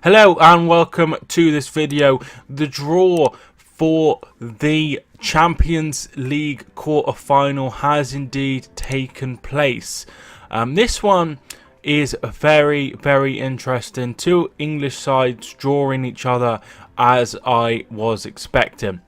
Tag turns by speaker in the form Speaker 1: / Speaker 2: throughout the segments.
Speaker 1: Hello and welcome to this video. The draw for the Champions League quarter-final has indeed taken place. This one is very, very interesting. Two English sides drawing each other as I was expecting.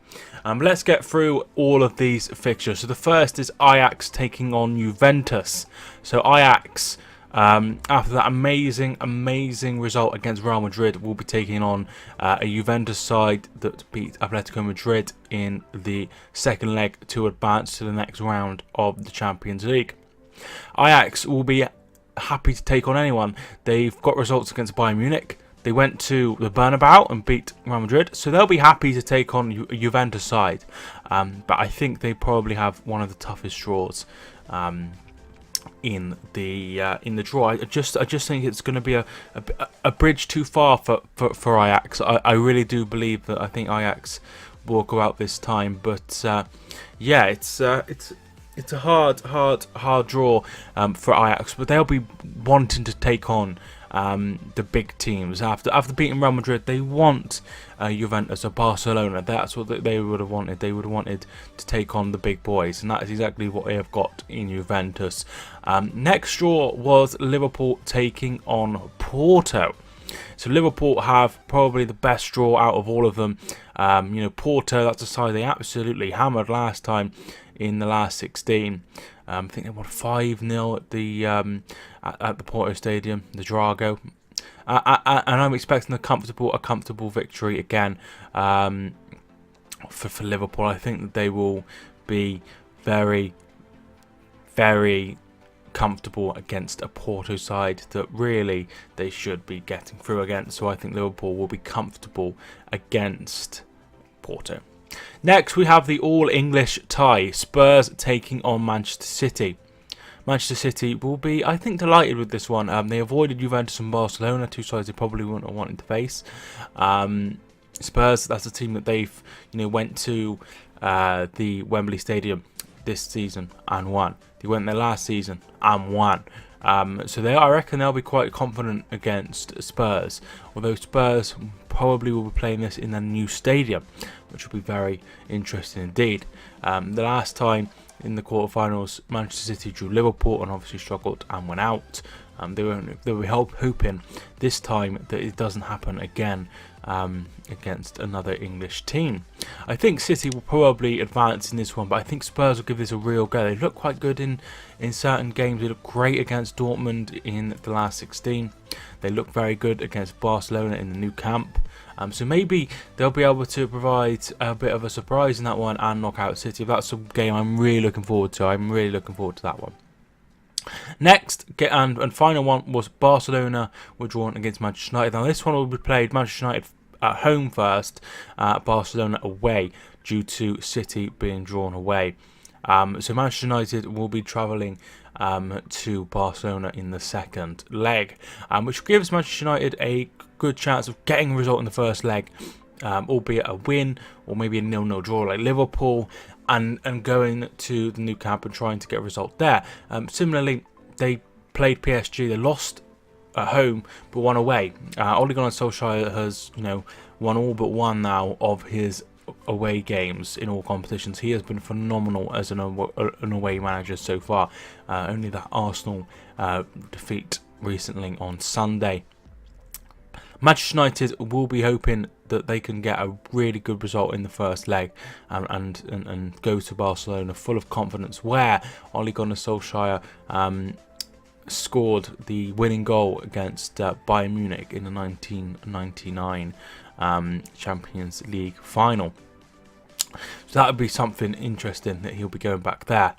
Speaker 1: Let's get through all of these fixtures. So the first is Ajax taking on Juventus. So Ajax, after that amazing result against Real Madrid, will be taking on a Juventus side that beat Atletico Madrid in the second leg to advance to the next round of the Champions League. Ajax will be happy to take on anyone. They've got results against Bayern Munich. They went to the Bernabeu and beat Real Madrid, so they'll be happy to take on a Juventus side. But I think they probably have one of the toughest draws in the draw. I just think it's going to be a bridge too far for Ajax. I really do believe that. I think Ajax will go out this time, but yeah, it's a hard draw for Ajax, but they'll be wanting to take on the big teams. After beating Real Madrid, they want Juventus or Barcelona. That's what they would have wanted. They would have wanted to take on the big boys, and that is exactly what they have got in Juventus. Next draw was Liverpool taking on Porto. So Liverpool have probably the best draw out of all of them. Porto, that's a side they absolutely hammered last time in the last 16. I think they won 5-0 at the Porto Stadium, the Drago. And I'm expecting a comfortable victory again for Liverpool. I think that they will be very comfortable against a Porto side that really they should be getting through against. So I think Liverpool will be comfortable against Porto. Next, we have the all-English tie, Spurs taking on Manchester City. Manchester City will be, I think, delighted with this one. They avoided Juventus and Barcelona, two sides they probably wouldn't have wanted to face. Spurs, that's a team that they've went to the Wembley Stadium this season and won. They went there last season and won. So I reckon they'll be quite confident against Spurs. Although Spurs probably will be playing this in their new stadium, which will be very interesting indeed. The last time in the quarterfinals, Manchester City drew Liverpool and obviously struggled and went out. They were hoping this time that it doesn't happen again against another English team. I think City will probably advance in this one, but I think Spurs will give this a real go. They look quite good in certain games. They look great against Dortmund in the last 16. They look very good against Barcelona in the new camp. So maybe they'll be able to provide a bit of a surprise in that one and knock out City. That's a game I'm really looking forward to. I'm really looking forward to that one. Next and final one was Barcelona were drawn against Manchester United. Now this one will be played Manchester United at home first, Barcelona away, due to City being drawn away. So Manchester United will be travelling to Barcelona in the second leg, which gives Manchester United a good chance of getting a result in the first leg, albeit a win or maybe a 0-0 draw like Liverpool, and going to the new camp and trying to get a result there. Similarly, they played PSG. They lost at home but won away. Ole Gunnar Solskjaer has won all but one now of his away games in all competitions. He has been phenomenal as an away manager so far. Only that Arsenal defeat recently on Sunday. Manchester United will be hoping that they can get a really good result in the first leg and go to Barcelona full of confidence, where Ole Gunnar Solskjaer scored the winning goal against Bayern Munich in the 1999 Champions League final. So that would be something interesting that he'll be going back there.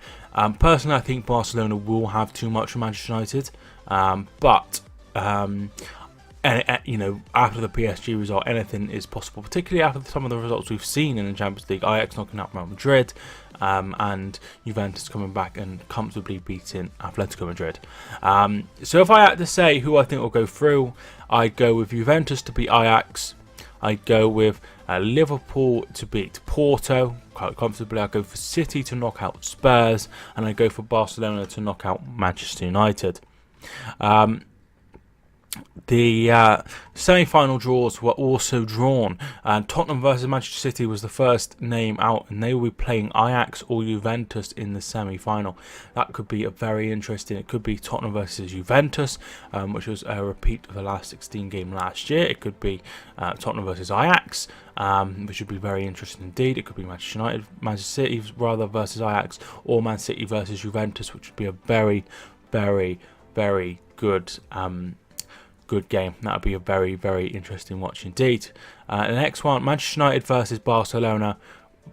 Speaker 1: Personally, I think Barcelona will have too much for Manchester United, but after the PSG result, anything is possible, particularly after some of the results we've seen in the Champions League. Ajax knocking out Real Madrid, and Juventus coming back and comfortably beating Atletico Madrid. So if I had to say who I think will go through, I'd go with Juventus to beat Ajax. I'd go with Liverpool to beat Porto quite comfortably. I'd go for City to knock out Spurs, and I'd go for Barcelona to knock out Manchester United. The semi-final draws were also drawn, and Tottenham versus Manchester City was the first name out, and they will be playing Ajax or Juventus in the semi-final. That could be a very interesting. It could be Tottenham versus Juventus, which was a repeat of the last 16 game last year. It could be Tottenham versus Ajax, which would be very interesting indeed. It could be Manchester City rather versus Ajax, or Man City versus Juventus, which would be a very, very, very good game. That would be a very, very interesting watch indeed. The next one, Manchester United versus Barcelona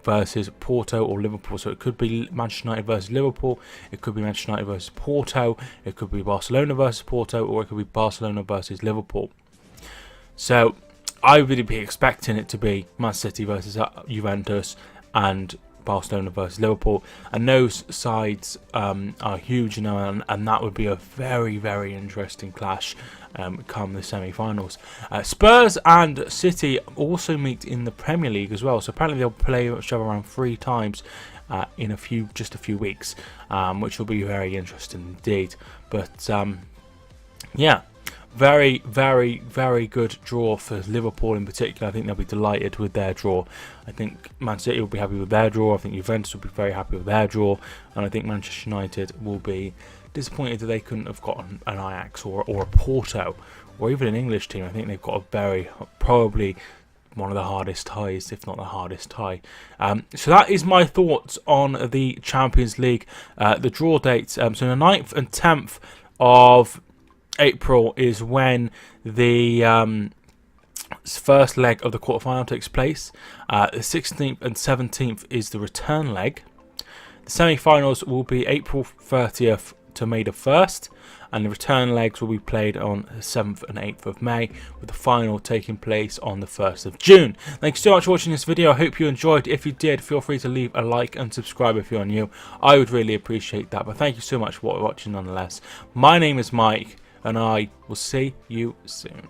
Speaker 1: versus Porto or Liverpool. So it could be Manchester United versus Liverpool, it could be Manchester United versus Porto, it could be Barcelona versus Porto, or it could be Barcelona versus Liverpool. So I would be expecting it to be Man City versus Juventus and Barcelona versus Liverpool, and those sides are huge, you know, and that would be a very, very interesting clash come the semi-finals. Spurs and City also meet in the Premier League as well, so apparently they'll play each other around 3 times in just a few weeks, which will be very interesting indeed. But yeah, very, very, very good draw for Liverpool in particular. I think they'll be delighted with their draw. I think Man City will be happy with their draw. I think Juventus will be very happy with their draw. And I think Manchester United will be disappointed that they couldn't have gotten an Ajax or a Porto or even an English team. I think they've got probably one of the hardest ties, if not the hardest tie. So that is my thoughts on the Champions League, the draw dates. So the 9th and 10th of April is when the first leg of the quarterfinal takes place. The 16th and 17th is the return leg. The semi-finals will be April 30th to May the 1st, and the return legs will be played on the 7th and 8th of May, with the final taking place on the 1st of June. Thanks so much for watching this video. I hope you enjoyed. If you did, feel free to leave a like and subscribe if you're new. I would really appreciate that, but thank you so much for watching nonetheless. My name is Mike, and I will see you soon.